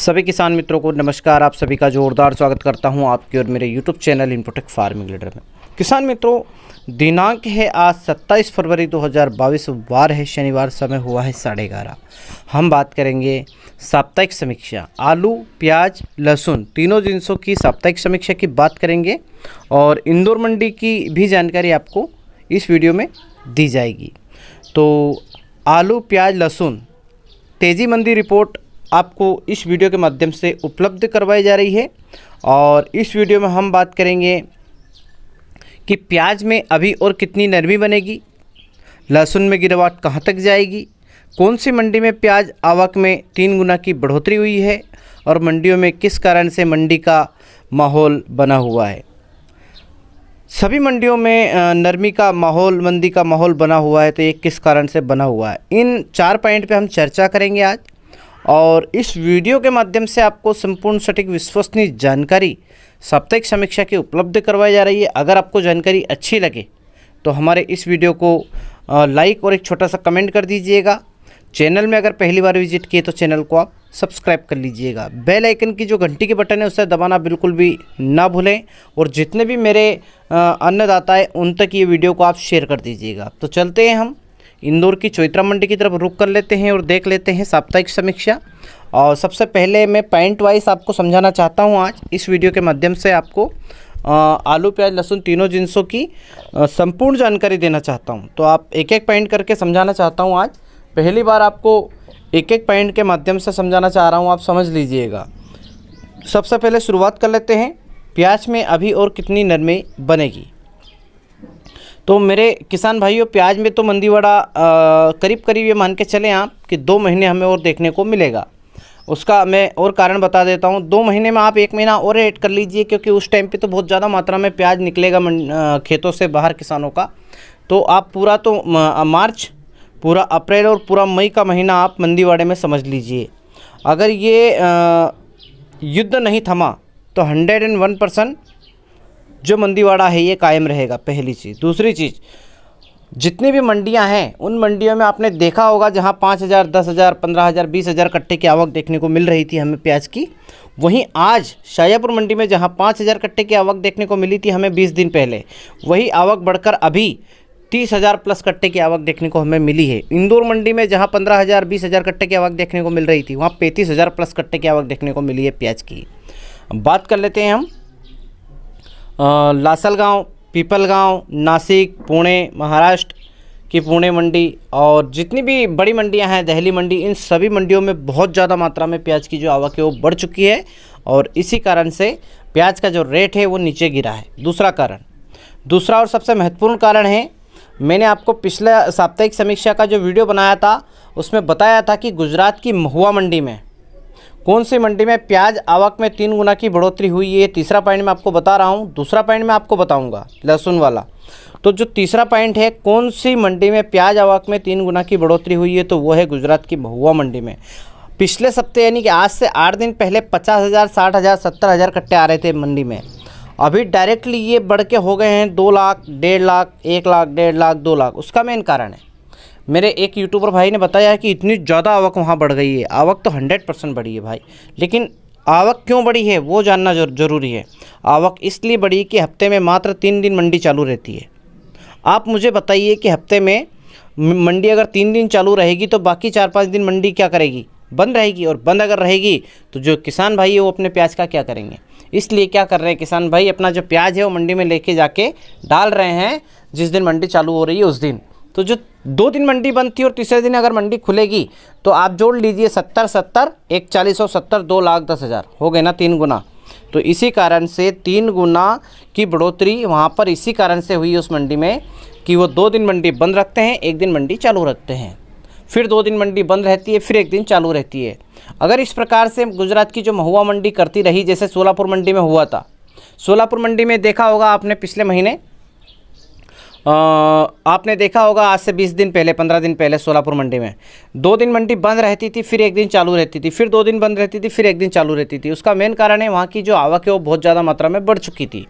सभी किसान मित्रों को नमस्कार। आप सभी का जोरदार स्वागत करता हूं आपके और मेरे यूट्यूब चैनल इनपुटेक फार्मिंग लीडर में। किसान मित्रों, दिनांक है आज 27 फरवरी 2022, वार है शनिवार, समय हुआ है 11:30। हम बात करेंगे साप्ताहिक समीक्षा, आलू, प्याज, लहसुन तीनों जिनसों की साप्ताहिक समीक्षा की बात करेंगे और इंदौर मंडी की भी जानकारी आपको इस वीडियो में दी जाएगी। तो आलू, प्याज, लहसुन तेज़ी मंदी रिपोर्ट आपको इस वीडियो के माध्यम से उपलब्ध करवाई जा रही है और इस वीडियो में हम बात करेंगे कि प्याज में अभी और कितनी नरमी बनेगी, लहसुन में गिरावट कहां तक जाएगी, कौन सी मंडी में प्याज आवक में 3 गुना की बढ़ोतरी हुई है और मंडियों में किस कारण से मंडी का माहौल बना हुआ है। सभी मंडियों में नरमी का माहौल, मंदी का माहौल बना हुआ है, तो ये किस कारण से बना हुआ है, इन 4 पॉइंट पे हम चर्चा करेंगे आज। और इस वीडियो के माध्यम से आपको संपूर्ण सटीक विश्वसनीय जानकारी साप्ताहिक समीक्षा की उपलब्ध करवाई जा रही है। अगर आपको जानकारी अच्छी लगे तो हमारे इस वीडियो को लाइक और एक छोटा सा कमेंट कर दीजिएगा। चैनल में अगर पहली बार विजिट किए तो चैनल को आप सब्सक्राइब कर लीजिएगा। बेल आइकन की जो घंटी के बटन है उसे दबाना बिल्कुल भी ना भूलें और जितने भी मेरे अन्नदाता हैं उन तक ये वीडियो को आप शेयर कर दीजिएगा। तो चलते हैं हम इंदौर की चौइत्रा मंडी की तरफ रुख कर लेते हैं और देख लेते हैं साप्ताहिक समीक्षा। और सबसे पहले मैं पॉइंट वाइज आपको समझाना चाहता हूं आज इस वीडियो के माध्यम से आपको आलू, प्याज, लहसुन तीनों जिनसों की संपूर्ण जानकारी देना चाहता हूं। तो आप एक एक पॉइंट करके समझाना चाहता हूं। आज पहली बार आपको एक एक पॉइंट के माध्यम से समझाना चाह रहा हूँ, आप समझ लीजिएगा। सबसे पहले शुरुआत कर लेते हैं, प्याज में अभी और कितनी नरमी बनेगी। तो मेरे किसान भाइयों, प्याज में तो मंदीवाड़ा करीब करीब ये मान के चलें आप कि 2 महीने हमें और देखने को मिलेगा। उसका मैं और कारण बता देता हूँ। 2 महीने में आप 1 महीना और ऐड कर लीजिए, क्योंकि उस टाइम पे तो बहुत ज़्यादा मात्रा में प्याज निकलेगा खेतों से बाहर किसानों का। तो आप पूरा तो मार्च, पूरा अप्रैल और पूरा मई का महीना आप मंदीवाड़े में समझ लीजिए। अगर ये युद्ध नहीं थमा तो 101% जो मंदीवाड़ा है ये कायम रहेगा, पहली चीज़। दूसरी चीज़, जितनी भी मंडियां हैं उन मंडियों में आपने देखा होगा जहां 5,000, 10,000, 15,000, 20,000 कट्टे की आवक देखने को मिल रही थी हमें प्याज की, वहीं आज शाजापुर मंडी में जहां 5,000 कट्टे की आवक देखने को मिली थी हमें 20 दिन पहले, वही आवक बढ़कर अभी 30,000 प्लस कट्टे की आवक देखने को हमें मिली है। इंदौर मंडी में जहां 15,000, 20,000 कट्टे की आवक देखने को मिल रही थी, वहाँ 35,000 प्लस कट्टे की आवक देखने को मिली है प्याज की। बात कर लेते हैं हम लासलगांव, पीपलगांव, नासिक, पुणे, महाराष्ट्र की पुणे मंडी और जितनी भी बड़ी मंडियां हैं, दिल्ली मंडी, इन सभी मंडियों में बहुत ज़्यादा मात्रा में प्याज की जो आवक है वो बढ़ चुकी है और इसी कारण से प्याज का जो रेट है वो नीचे गिरा है। दूसरा और सबसे महत्वपूर्ण कारण है, मैंने आपको पिछले साप्ताहिक समीक्षा का जो वीडियो बनाया था उसमें बताया था कि गुजरात की महुआ मंडी में, कौन सी मंडी में प्याज आवक में 3 गुना की बढ़ोतरी हुई है। तीसरा पॉइंट मैं आपको बता रहा हूँ। दूसरा पॉइंट मैं आपको बताऊँगा लहसुन वाला। तो जो तीसरा पॉइंट है, कौन सी मंडी में प्याज आवक में 3 गुना की बढ़ोतरी हुई है, तो वो है गुजरात की महुआ मंडी में। पिछले सप्ताह यानी कि आज से 8 दिन पहले 50,000, 60,000, 70,000 कट्टे आ रहे थे मंडी में। अभी डायरेक्टली ये बढ़ के हो गए हैं 2 लाख, 1.5 लाख, 1 लाख, 1.5 लाख, 2 लाख। उसका मेन कारण है, मेरे एक यूट्यूबर भाई ने बताया है कि इतनी ज़्यादा आवक वहाँ बढ़ गई है। आवक तो 100% बढ़ी है भाई, लेकिन आवक क्यों बढ़ी है वो जानना ज़रूरी है। आवक इसलिए बढ़ी कि हफ्ते में मात्र 3 दिन मंडी चालू रहती है। आप मुझे बताइए कि हफ्ते में मंडी अगर 3 दिन चालू रहेगी तो बाकी 4-5 दिन मंडी क्या करेगी? बंद रहेगी। और बंद अगर रहेगी तो जो किसान भाई है वो अपने प्याज का क्या करेंगे? इसलिए क्या कर रहे हैं किसान भाई, अपना जो प्याज है वो मंडी में लेके जाके डाल रहे हैं जिस दिन मंडी चालू हो रही है उस दिन। तो जो 2 दिन मंडी बंद थी और तीसरे दिन अगर मंडी खुलेगी तो आप जोड़ लीजिए 70, 1 40 और 70, 2,10,000 हो गए ना, 3 गुना। तो इसी कारण से 3 गुना की बढ़ोतरी वहाँ पर इसी कारण से हुई उस मंडी में कि वो 2 दिन मंडी बंद रखते हैं, 1 दिन मंडी चालू रखते हैं, फिर 2 दिन मंडी बंद रहती है, फिर 1 दिन चालू रहती है। अगर इस प्रकार से गुजरात की जो महुआ मंडी करती रही, जैसे सोलापुर मंडी में हुआ था। सोलापुर मंडी में देखा होगा आपने पिछले महीने, आपने देखा होगा आज से 20 दिन पहले, 15 दिन पहले सोलापुर मंडी में 2 दिन मंडी बंद रहती थी, फिर 1 दिन चालू रहती थी, फिर 2 दिन बंद रहती थी, फिर 1 दिन चालू रहती थी। उसका मेन कारण है वहाँ की जो आवक है वो बहुत ज़्यादा मात्रा में बढ़ चुकी थी।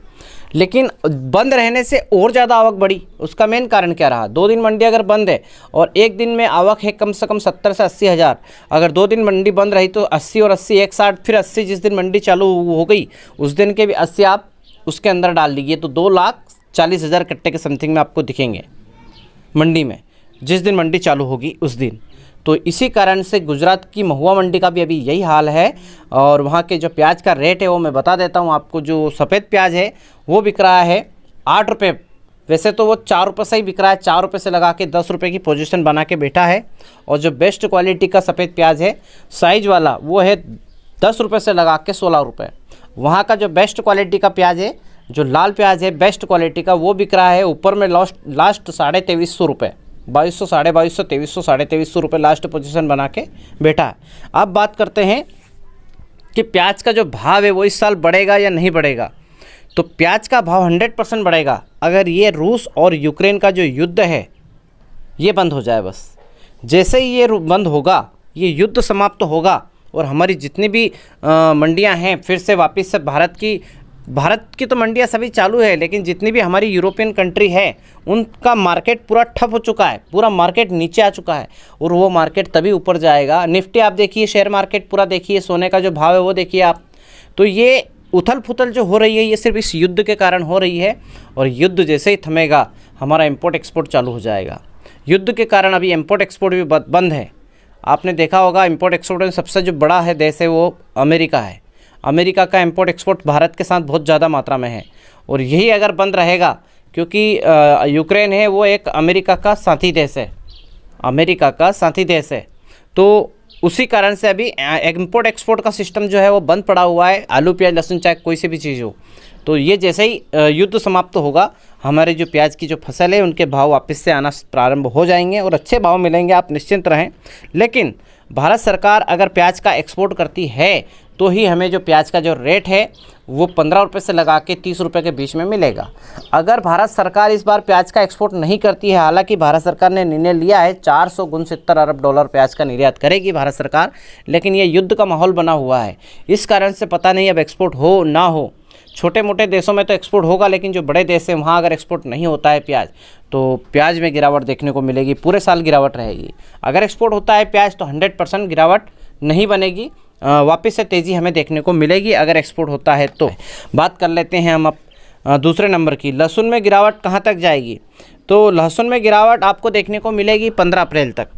लेकिन बंद रहने से और ज़्यादा आवक बढ़ी। उसका मेन कारण क्या रहा? 2 दिन मंडी अगर बंद है और एक दिन में आवक है कम से कम 70 से 80 हज़ार, अगर 2 दिन मंडी बंद रही तो 80 और 80 160, फिर 80 जिस दिन मंडी चालू हो गई उस दिन के भी 80 आप उसके अंदर डाल लीजिए, तो 2,40,000 कट्टे के समथिंग में आपको दिखेंगे मंडी में, जिस दिन मंडी चालू होगी उस दिन। तो इसी कारण से गुजरात की महुआ मंडी का भी अभी यही हाल है। और वहाँ के जो प्याज का रेट है वो मैं बता देता हूँ आपको। जो सफ़ेद प्याज है वो बिक रहा है 8 रुपये, वैसे तो वो 4 रुपये से ही बिक रहा है, 4 रुपये से लगा के 10 रुपये की पोजीशन बना के बैठा है। और जो बेस्ट क्वालिटी का सफ़ेद प्याज है साइज़ वाला वो है 10 रुपये से लगा के 16 रुपये। वहाँ का जो बेस्ट क्वालिटी का प्याज है, जो लाल प्याज है बेस्ट क्वालिटी का, वो बिक रहा है ऊपर में लास्ट 2350 रुपये, 2200, 2250, 2300, 2350 रुपये लास्ट पोजीशन बना के बैठा है। अब बात करते हैं कि प्याज का जो भाव है वो इस साल बढ़ेगा या नहीं बढ़ेगा। तो प्याज का भाव 100% बढ़ेगा अगर ये रूस और यूक्रेन का जो युद्ध है ये बंद हो जाए। बस जैसे ही ये बंद होगा, ये युद्ध समाप्त होगा और हमारी जितनी भी मंडियां हैं फिर से वापस से भारत की तो मंडियां सभी चालू है, लेकिन जितनी भी हमारी यूरोपियन कंट्री है उनका मार्केट पूरा ठप हो चुका है, पूरा मार्केट नीचे आ चुका है और वो मार्केट तभी ऊपर जाएगा। निफ्टी आप देखिए, शेयर मार्केट पूरा देखिए, सोने का जो भाव है वो देखिए आप। तो ये उथल पुथल जो हो रही है ये सिर्फ इस युद्ध के कारण हो रही है। और युद्ध जैसे ही थमेगा हमारा इम्पोर्ट एक्सपोर्ट चालू हो जाएगा। युद्ध के कारण अभी इम्पोर्ट एक्सपोर्ट भी बंद है। आपने देखा होगा इम्पोर्ट एक्सपोर्ट में सबसे जो बड़ा है देश है वो अमेरिका है। अमेरिका का इम्पोर्ट एक्सपोर्ट भारत के साथ बहुत ज़्यादा मात्रा में है और यही अगर बंद रहेगा, क्योंकि यूक्रेन है वो एक अमेरिका का साथी देश है, अमेरिका का साथी देश है। तो उसी कारण से अभी इम्पोर्ट एक्सपोर्ट का सिस्टम जो है वो बंद पड़ा हुआ है। आलू प्याज लहसुन चाहे कोई सी भी चीज़ हो, तो ये जैसे ही युद्ध समाप्त होगा हमारे जो प्याज की जो फसल है उनके भाव वापस से आना प्रारंभ हो जाएंगे और अच्छे भाव मिलेंगे, आप निश्चिंत रहें। लेकिन भारत सरकार अगर प्याज का एक्सपोर्ट करती है तो ही हमें जो प्याज का जो रेट है वो 15 रुपये से लगा के 30 रुपये के बीच में मिलेगा। अगर भारत सरकार इस बार प्याज का एक्सपोर्ट नहीं करती है, हालांकि भारत सरकार ने निर्णय लिया है 469 अरब डॉलर प्याज का निर्यात करेगी भारत सरकार, लेकिन ये युद्ध का माहौल बना हुआ है, इस कारण से पता नहीं अब एक्सपोर्ट हो ना हो। छोटे मोटे देशों में तो एक्सपोर्ट होगा, लेकिन जो बड़े देश हैं वहाँ अगर एक्सपोर्ट नहीं होता है प्याज, तो प्याज में गिरावट देखने को मिलेगी, पूरे साल गिरावट रहेगी। अगर एक्सपोर्ट होता है प्याज तो 100% गिरावट नहीं बनेगी, वापस से तेज़ी हमें देखने को मिलेगी अगर एक्सपोर्ट होता है। तो बात कर लेते हैं हम अब दूसरे नंबर की, लहसुन में गिरावट कहाँ तक जाएगी। तो लहसुन में गिरावट आपको देखने को मिलेगी 15 अप्रैल तक।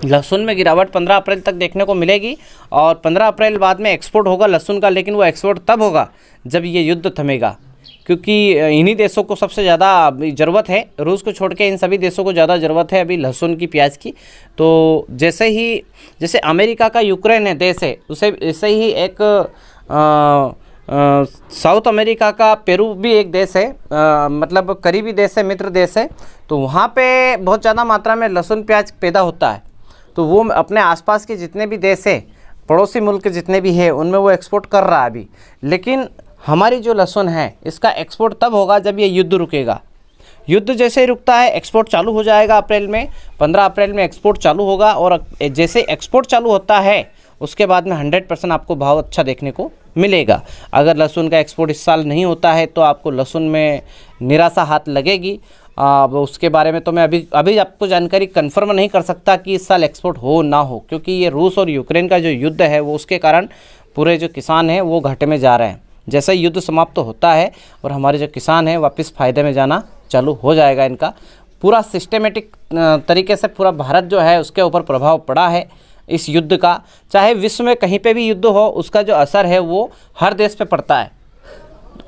लहसुन में गिरावट 15 अप्रैल तक देखने को मिलेगी और 15 अप्रैल बाद में एक्सपोर्ट होगा लहसुन का, लेकिन वो एक्सपोर्ट तब होगा जब ये युद्ध थमेगा, क्योंकि इन्हीं देशों को सबसे ज़्यादा ज़रूरत है, रूस को छोड़ के इन सभी देशों को ज़्यादा ज़रूरत है अभी लहसुन की, प्याज की। तो जैसे अमेरिका का यूक्रेन है देश है, उसे ऐसे ही एक साउथ अमेरिका का पेरू भी एक देश है, मतलब करीबी देश है, मित्र देश है। तो वहाँ पे बहुत ज़्यादा मात्रा में लहसुन प्याज पैदा होता है, तो वो अपने आसपास के जितने भी देश है, पड़ोसी मुल्क जितने भी है, उनमें वो एक्सपोर्ट कर रहा है अभी। लेकिन हमारी जो लहसुन है इसका एक्सपोर्ट तब होगा जब ये युद्ध रुकेगा। युद्ध जैसे ही रुकता है एक्सपोर्ट चालू हो जाएगा अप्रैल में, 15 अप्रैल में एक्सपोर्ट चालू होगा और जैसे एक्सपोर्ट चालू होता है उसके बाद में 100% आपको भाव अच्छा देखने को मिलेगा। अगर लहसुन का एक्सपोर्ट इस साल नहीं होता है तो आपको लहसुन में निराशा हाथ लगेगी। उसके बारे में तो मैं अभी आपको जानकारी कंफर्म नहीं कर सकता कि इस साल एक्सपोर्ट हो ना हो, क्योंकि ये रूस और यूक्रेन का जो युद्ध है वो उसके कारण पूरे जो किसान हैं वो घाटे में जा रहे हैं। जैसा ही युद्ध समाप्त होता है और हमारे जो किसान हैं वापस फ़ायदे में जाना चालू हो जाएगा। इनका पूरा सिस्टेमेटिक तरीके से पूरा भारत जो है उसके ऊपर प्रभाव पड़ा है इस युद्ध का। चाहे विश्व में कहीं पे भी युद्ध हो, उसका जो असर है वो हर देश पे पड़ता है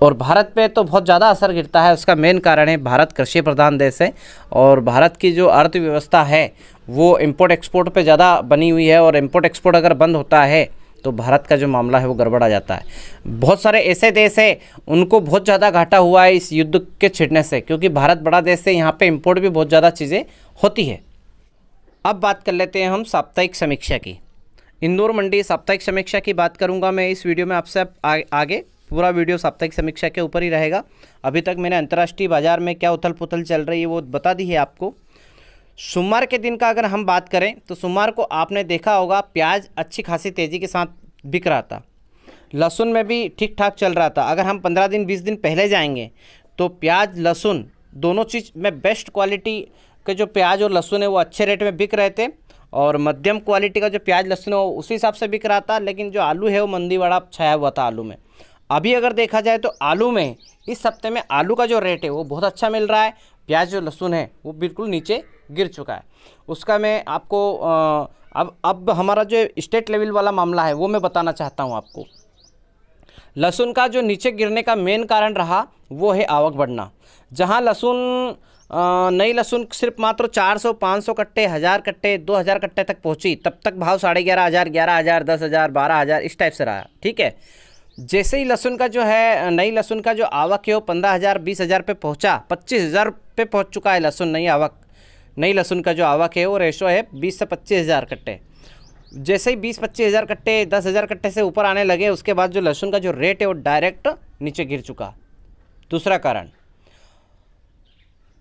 और भारत पे तो बहुत ज़्यादा असर गिरता है। उसका मेन कारण है भारत कृषि प्रधान देश है और भारत की जो अर्थव्यवस्था है वो इम्पोर्ट एक्सपोर्ट पे ज़्यादा बनी हुई है और इम्पोर्ट एक्सपोर्ट अगर बंद होता है तो भारत का जो मामला है वो गड़बड़ा जाता है। बहुत सारे ऐसे देश हैं उनको बहुत ज़्यादा घाटा हुआ है इस युद्ध के छिड़ने से, क्योंकि भारत बड़ा देश है, यहाँ पे इंपोर्ट भी बहुत ज़्यादा चीज़ें होती है। अब बात कर लेते हैं हम साप्ताहिक समीक्षा की। इंदौर मंडी साप्ताहिक समीक्षा की बात करूँगा मैं इस वीडियो में आपसे। आगे पूरा वीडियो साप्ताहिक समीक्षा के ऊपर ही रहेगा। अभी तक मैंने अंतर्राष्ट्रीय बाज़ार में क्या उथल पुथल चल रही है वो बता दी है आपको। सोमवार के दिन का अगर हम बात करें तो सोमवार को आपने देखा होगा प्याज अच्छी खासी तेज़ी के साथ बिक रहा था, लहसुन में भी ठीक ठाक चल रहा था। अगर हम 15 दिन 20 दिन पहले जाएंगे तो प्याज लहसुन दोनों चीज़ में बेस्ट क्वालिटी के जो प्याज और लहसुन है वो अच्छे रेट में बिक रहे थे, और मध्यम क्वालिटी का जो प्याज लहसुन है वो उसी हिसाब से बिक रहा था। लेकिन जो आलू है वो मंदी बड़ा छाया हुआ था आलू में। अभी अगर देखा जाए तो आलू में इस हफ्ते में आलू का जो रेट है वो बहुत अच्छा मिल रहा है। प्याज जो लहसुन है वो बिल्कुल नीचे गिर चुका है। उसका मैं आपको अब हमारा जो स्टेट लेवल वाला मामला है वो मैं बताना चाहता हूँ आपको। लहसुन का जो नीचे गिरने का मेन कारण रहा वो है आवक बढ़ना। जहाँ लहसुन नई लहसुन सिर्फ मात्र 400 500 कट्टे, 1000 कट्टे, 2000 कट्टे तक पहुंची, तब तक भाव 11,500, 11,000, 10,000, 12,000 इस टाइप से रहा। ठीक है, जैसे ही लहसुन का जो है नई लहसुन का जो आवक है वो 15,000 20,000 पे पहुंचा, 25,000 पे पहुंच चुका है लहसुन। नई लहसुन का जो आवक है वो रेशो है 20 से 25,000 कट्टे। जैसे ही 20-25,000 कट्टे 10,000 कट्टे से ऊपर आने लगे, उसके बाद जो लहसुन का जो रेट है वो डायरेक्ट नीचे गिर चुका। दूसरा कारण,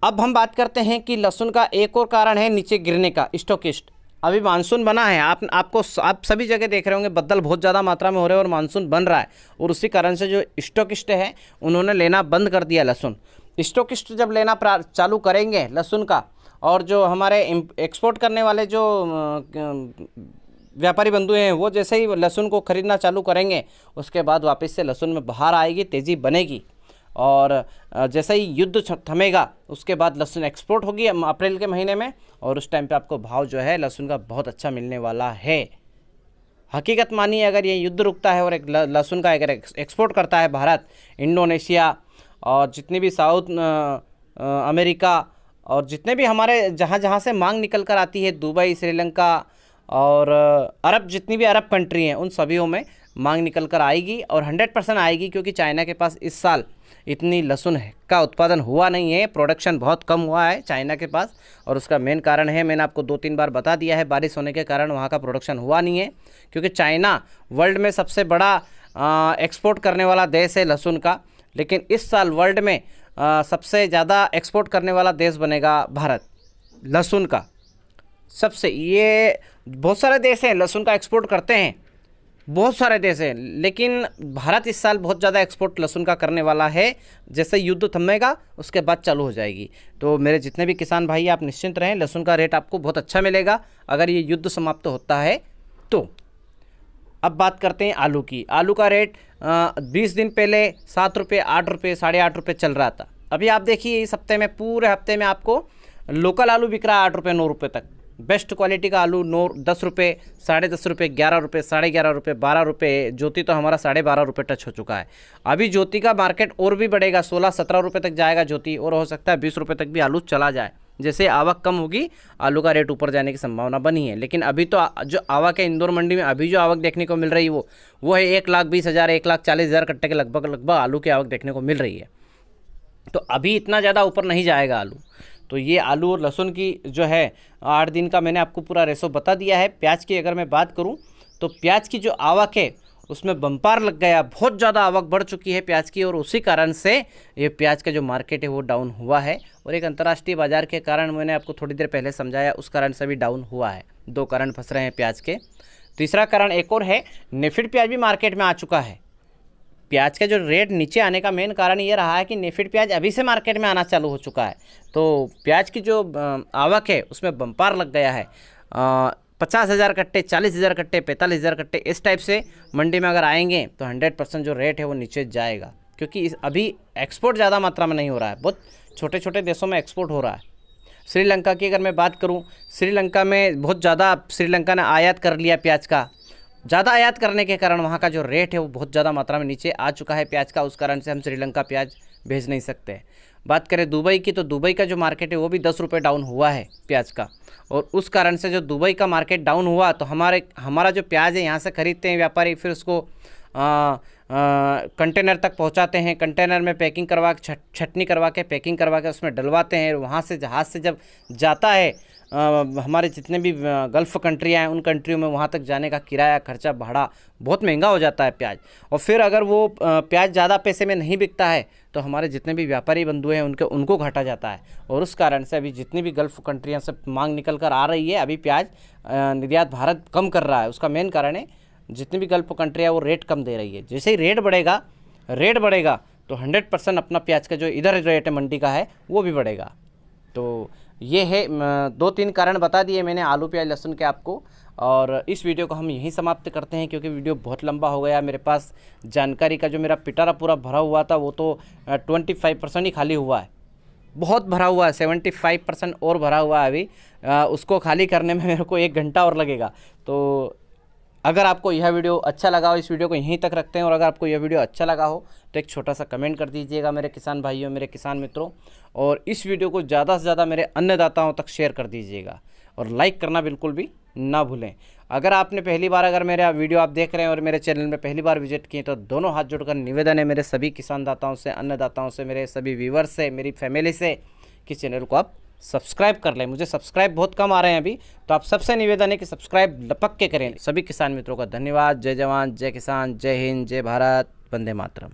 अब हम बात करते हैं कि लहसुन का एक और कारण है नीचे गिरने का, स्टॉकिस्ट। अभी मानसून बना है, आप सभी जगह देख रहे होंगे बदल बहुत ज़्यादा मात्रा में हो रहे हैं और मानसून बन रहा है, और उसी कारण से जो स्टॉकिस्ट है उन्होंने लेना बंद कर दिया लहसुन। स्टॉकिस्ट जब लेना चालू करेंगे लहसुन का, और जो हमारे एक्सपोर्ट करने वाले जो व्यापारी बंधु हैं वो जैसे ही लहसुन को खरीदना चालू करेंगे, उसके बाद वापस से लहसुन में बहार आएगी, तेज़ी बनेगी। और जैसे ही युद्ध थमेगा उसके बाद लहसुन एक्सपोर्ट होगी अप्रैल के महीने में, और उस टाइम पे आपको भाव जो है लहसुन का बहुत अच्छा मिलने वाला है। हकीकत मानिए, अगर ये युद्ध रुकता है और एक लहसुन का अगर एक्सपोर्ट करता है भारत, इंडोनेशिया और जितनी भी साउथ अमेरिका और जितने भी हमारे जहाँ से मांग निकल कर आती है, दुबई, श्रीलंका और अरब, जितनी भी अरब कंट्री हैं उन सभीयों में मांग निकल कर आएगी, और 100% आएगी। क्योंकि चाइना के पास इस साल इतनी लहसुन का उत्पादन हुआ नहीं है, प्रोडक्शन बहुत कम हुआ है चाइना के पास, और उसका मेन कारण है, मैंने आपको 2-3 बार बता दिया है, बारिश होने के कारण वहाँ का प्रोडक्शन हुआ नहीं है। क्योंकि चाइना वर्ल्ड में सबसे बड़ा एक्सपोर्ट करने वाला देश है लहसुन का, लेकिन इस साल वर्ल्ड में सबसे ज़्यादा एक्सपोर्ट करने वाला देश बनेगा भारत लहसुन का। सबसे, ये बहुत सारे देश हैं लहसुन का एक्सपोर्ट करते हैं, बहुत सारे देश हैं, लेकिन भारत इस साल बहुत ज़्यादा एक्सपोर्ट लहसुन का करने वाला है। जैसे युद्ध थमेगा उसके बाद चालू हो जाएगी। तो मेरे जितने भी किसान भाई, आप निश्चिंत रहें, लहसुन का रेट आपको बहुत अच्छा मिलेगा अगर ये युद्ध समाप्त होता है तो। अब बात करते हैं आलू की। आलू का रेट 20 दिन पहले 7 रुपये, 8 रुपये, 8.5 रुपये चल रहा था। अभी आप देखिए इस हफ्ते में, पूरे हफ्ते में आपको लोकल आलू बिक रहा है 8 रुपये 9 रुपये तक। बेस्ट क्वालिटी का आलू 10 रुपये, 10.5 रुपये, 11 रुपये, 11.5 रुपये, 12 रुपये। ज्योति तो हमारा 12.5 रुपये टच हो चुका है। अभी ज्योति का मार्केट और भी बढ़ेगा, 16-17 रुपये तक जाएगा ज्योति, और हो सकता है 20 रुपये तक भी आलू चला जाए। जैसे आवक कम होगी आलू का रेट ऊपर जाने की संभावना बनी है। लेकिन अभी तो जो आवक है इंदौर मंडी में, अभी जो आवक देखने को मिल रही है वो है 1,20,000, 1,40,000 कट्टे के लगभग आलू की आवक देखने को मिल रही है। तो अभी इतना ज़्यादा ऊपर नहीं जाएगा आलू। तो ये आलू और लहसुन की जो है 8 दिन का मैंने आपको पूरा रेशो बता दिया है। प्याज की अगर मैं बात करूं तो प्याज की जो आवक है उसमें बम्पार लग गया, बहुत ज़्यादा आवक बढ़ चुकी है प्याज की, और उसी कारण से ये प्याज का जो मार्केट है वो डाउन हुआ है। और एक अंतर्राष्ट्रीय बाजार के कारण, मैंने आपको थोड़ी देर पहले समझाया, उस कारण से भी डाउन हुआ है। 2 कारण फंस रहे हैं प्याज के। तीसरा कारण एक और है, नेफिड प्याज भी मार्केट में आ चुका है। प्याज का जो रेट नीचे आने का मेन कारण ये रहा है कि नेफिड प्याज अभी से मार्केट में आना चालू हो चुका है। तो प्याज की जो आवक है उसमें बम्पार लग गया है। 50,000 कट्टे, 40,000 कट्टे, 45,000 कट्टे, इस टाइप से मंडी में अगर आएंगे तो 100% जो रेट है वो नीचे जाएगा। क्योंकि अभी एक्सपोर्ट ज़्यादा मात्रा में नहीं हो रहा है, बहुत छोटे छोटे देशों में एक्सपोर्ट हो रहा है। श्रीलंका की अगर मैं बात करूँ, श्रीलंका में बहुत ज़्यादा श्रीलंका ने आयात कर लिया प्याज का। ज़्यादा आयात करने के कारण वहाँ का जो रेट है वो बहुत ज़्यादा मात्रा में नीचे आ चुका है प्याज का, उस कारण से हम श्रीलंका प्याज भेज नहीं सकते। बात करें दुबई की, तो दुबई का जो मार्केट है वो भी 10 रुपये डाउन हुआ है प्याज का, और उस कारण से जो दुबई का मार्केट डाउन हुआ तो हमारा जो प्याज है यहाँ से खरीदते हैं व्यापारी, फिर उसको कंटेनर तक पहुँचाते हैं, कंटेनर में पैकिंग करवा के छटनी करवा के पैकिंग करवा के उसमें डलवाते हैं। वहाँ से जहाज़ से जब जाता है हमारे जितने भी गल्फ़ कंट्रियाँ हैं उन कंट्रियों में, वहाँ तक जाने का किराया, खर्चा, भाड़ा बहुत महंगा हो जाता है प्याज। और फिर अगर वो प्याज ज़्यादा पैसे में नहीं बिकता है तो हमारे जितने भी व्यापारी बंधु हैं उनको घाटा जाता है। और उस कारण से अभी जितनी भी गल्फ़ कंट्रियाँ से मांग निकल कर आ रही है, अभी प्याज निर्यात भारत कम कर रहा है। उसका मेन कारण है जितनी भी गल्फ कंट्री है वो रेट कम दे रही है। जैसे ही रेट बढ़ेगा तो 100% अपना प्याज का जो इधर रेट है मंडी का है वो भी बढ़ेगा। तो ये है 2-3 कारण बता दिए मैंने आलू प्याज लहसुन के आपको। और इस वीडियो को हम यहीं समाप्त करते हैं क्योंकि वीडियो बहुत लंबा हो गया। मेरे पास जानकारी का जो मेरा पिटारा पूरा भरा हुआ था वो तो 25% ही खाली हुआ है, बहुत भरा हुआ है, 75% और भरा हुआ है अभी। उसको खाली करने में मेरे को 1 घंटा और लगेगा। तो अगर आपको यह वीडियो अच्छा लगा हो, इस वीडियो को यहीं तक रखते हैं, और अगर आपको यह वीडियो अच्छा लगा हो तो एक छोटा सा कमेंट कर दीजिएगा मेरे किसान भाइयों, मेरे किसान मित्रों। और इस वीडियो को ज़्यादा से ज़्यादा मेरे अन्नदाताओं तक शेयर कर दीजिएगा और लाइक करना बिल्कुल भी ना भूलें। अगर आपने पहली बार अगर मेरा वीडियो आप देख रहे हैं और मेरे चैनल में पहली बार विजिट किए तो दोनों हाथ जोड़कर निवेदन है मेरे सभी किसान दाताओं से, अन्नदाताओं से, मेरे सभी व्यूवर्स से, मेरी फैमिली से कि चैनल को आप सब्सक्राइब कर लें। मुझे सब्सक्राइब बहुत कम आ रहे हैं अभी, तो आप सबसे निवेदन है कि सब्सक्राइब लपक के करें। सभी किसान मित्रों का धन्यवाद। जय जवान, जय किसान, जय हिंद, जय भारत, वंदे मातरम।